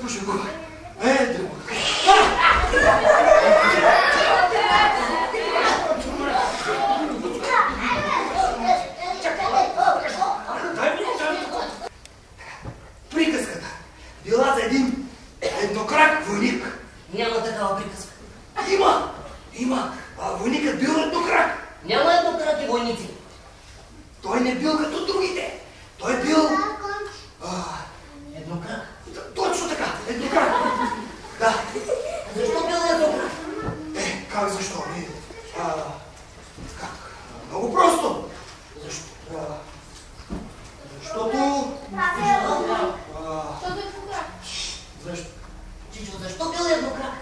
пошегува. Ето го. Приказката била за един еднокрак войник. Няма такава приказка. Има. Войникът бил еднокрак. Няма еднокраки войници. Той не бил като другите. Той бил... Еднокрак? Точно така, еднокрак. Да. Защо бил еднокрак? Как защо? Как? Много просто. Защото... Чичо, защо бил еднокрак?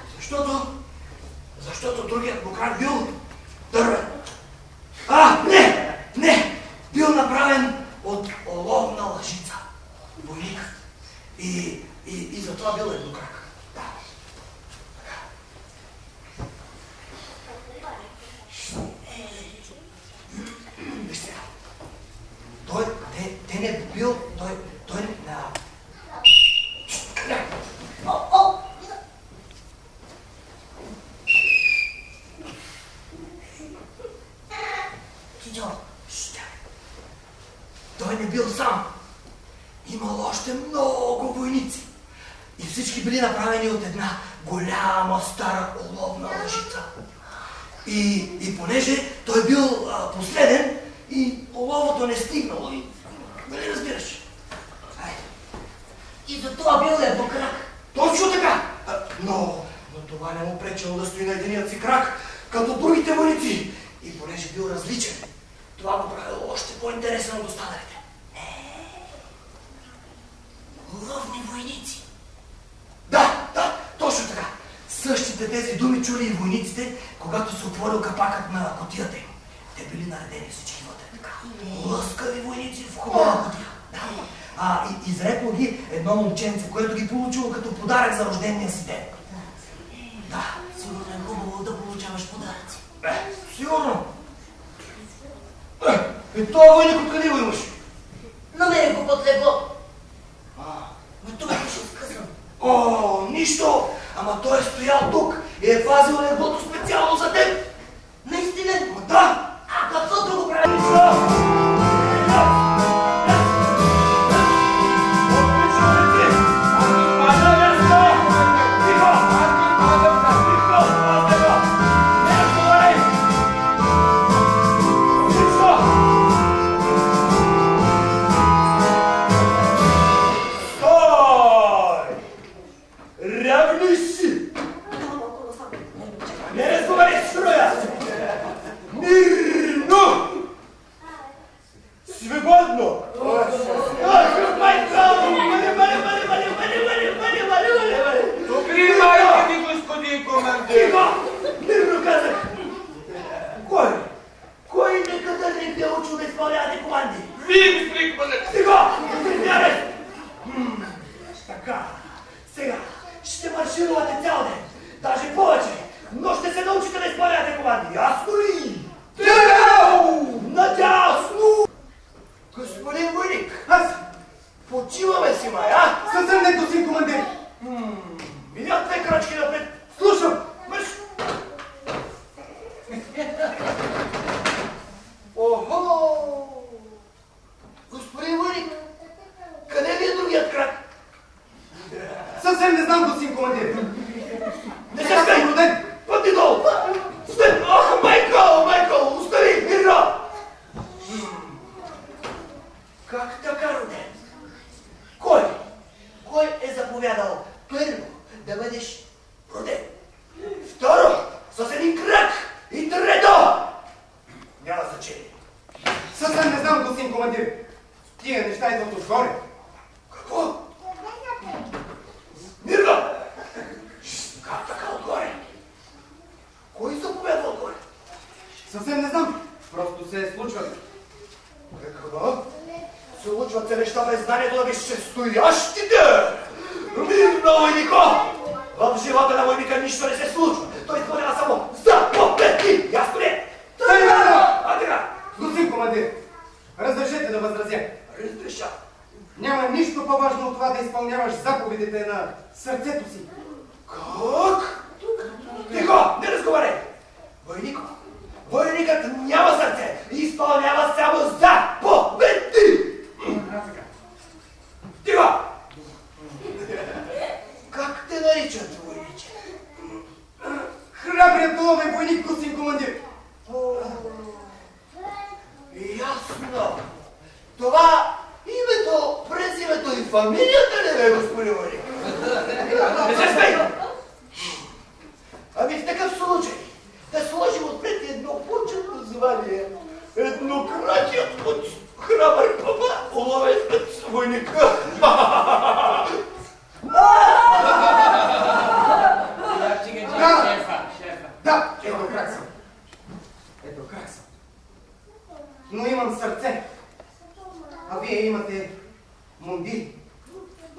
Защото другият еднокрак бил дървен. Не! Бил направен от оловна лъжица. Войникът. И затова бил еднокрак. Да. Виж сега. Те не бил... Той не... Чичо. Той не бил сам. Имало още много войници. И всички били направени от една голяма стара оловна лъжица. И понеже той бил последен и оловото не стигнало. Нали разбираш? И за това бил еднокрак. Точно така! Но това не му пречело да стои на единият си крак, като другите войници. И понеже бил различен, това го правило още по-интересен от останалите. Оловни войници. Да, точно така. Същите тези думи чули и войниците, когато се отворил капакът на кутията им. Те били наредени всички вътре така. Лъскави войници в хубава кутия. Да. Изрекло ги едно момченце, което ги получило като подарък за рождения си ден. Да. Сигурно е хубаво да получаваш подаръци. Сигурно. Това войник откъде го имаш? Намерих го под легло. Но тук беше скъсан. Нищо! Ама той е стоял тук и е пазил леглото специално за теб. Наистина? Да! Каквото го прави? Няма нищо по-важно от това да да изпълняваш заповедите на сърцето си. Как? Тихо! Не разговаряй! Войникът няма сърце и изпълнява само заповеди! Тихо! Как те наричат, войниче? Храбрият ловен войник, господин командир. Ясно. Това името, през името и фамилията ли е, господин войник? Не се смей! Ами в такъв случай да сложим отпред едно почетно звание. Еднократият от храбър папа, уловецът войника. Да, ето как съм. Ето как съм. Но имам сърце. А вие имате мундири.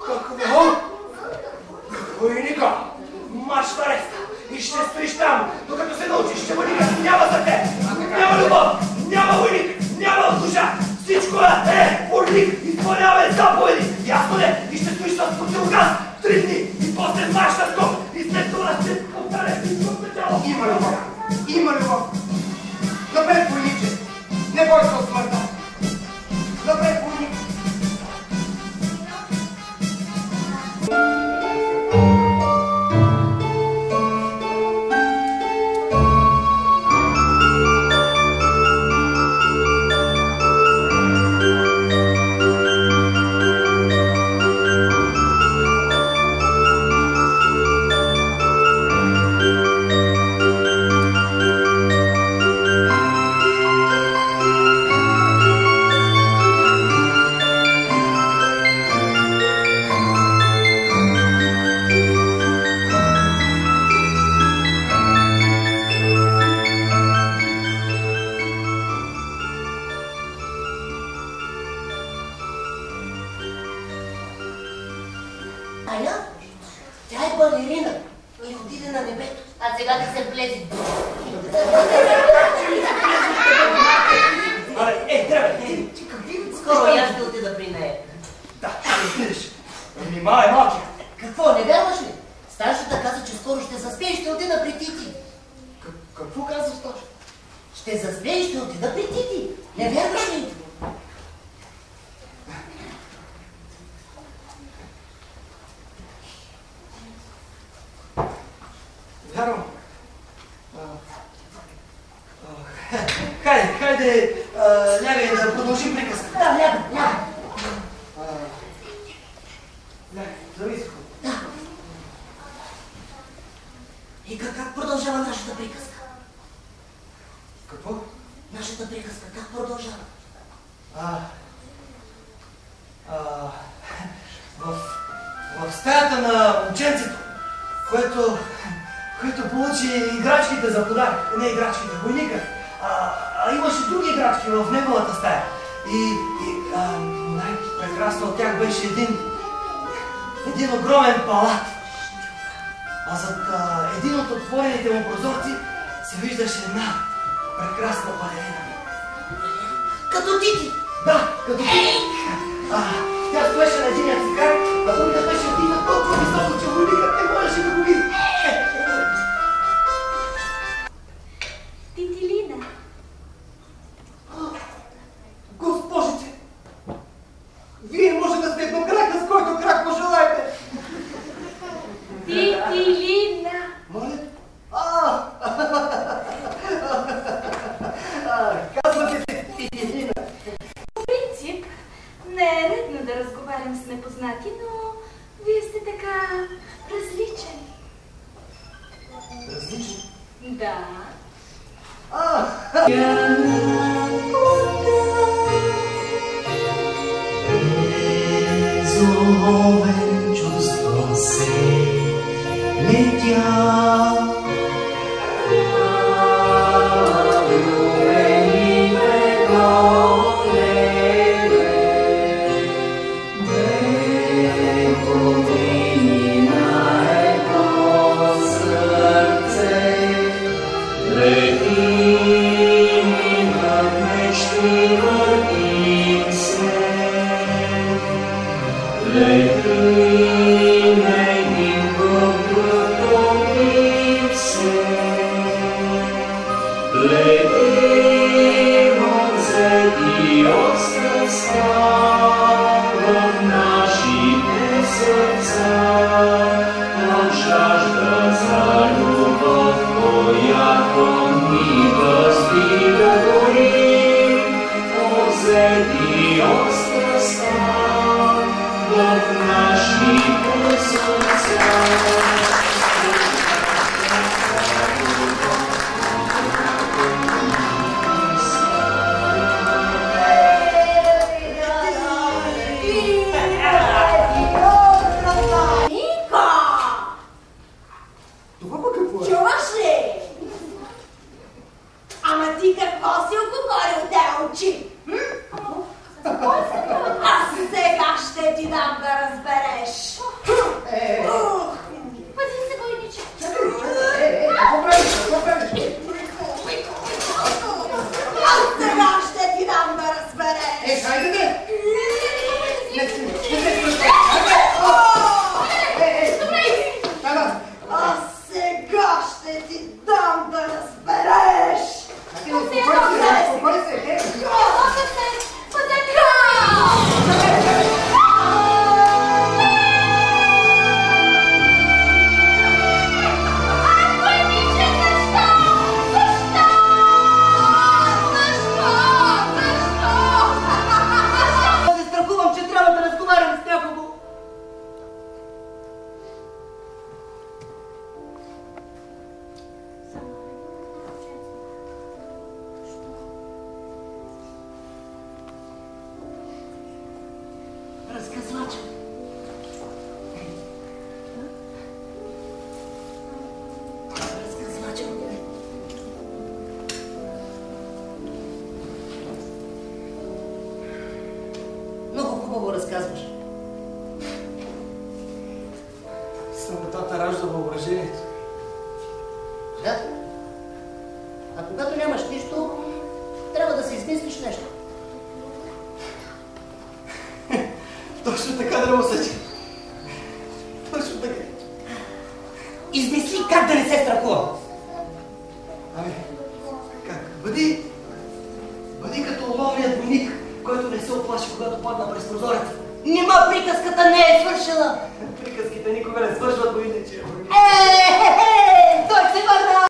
Какво? Войника, марш в ареста и ще стоиш там, докато се научиш, че войникът няма сърце, няма любов, няма войник, няма душа. Всичко е войник, изпълнява заповеди. Ясно ли? И ще стоиш с противогаз 3 дни и после марш на скок и след това ще повтаряш всичко от начало. Има любов. Има любов. Напред, войниче. Не бой се от смъртта. Напред, войник. Хайде, лягай да продължим приказка. Да, лягам. Зависи. Да. И как продължава нашата приказка? Какво? Нашата приказка как продължава? В стаята на момченцето, което получи играчките за подарък. Не играчките, войника. Имаше други играчки в неговата стая. И най-прекрасно от тях беше един огромен палат. А зад един от отворените му прозорци се виждаше една прекрасна балерина. Като Тити? Да, като Тити. Тя стоеше на единия цигар, а другата беше вдигна толкова високо, че войникът не можеше да го види. Титилина. Госпожице! Вие може да сте еднокрака, с който крак пожелаете. Титилина. Моля? Казвате се Титилина. По принцип, не е редно да разговарям с непознати, но вие сте така различен. Различен? Да. Безумовен чувствам се летя. Let жажда за любов, която ни въздига гори, озети от страстта в нашите сърца. Разказваш. Самотата ражда въображението. Да. А когато нямаш нищо, трябва да си измислиш нещо. Точно така, Дръвосъче. Точно така. Измисли как да не се страхува. Ами, как? Бъди като ловният войник, който не се оплаши, когато падна през прозореца. Нима приказката не е свършила. Приказките никога не свършват, войни.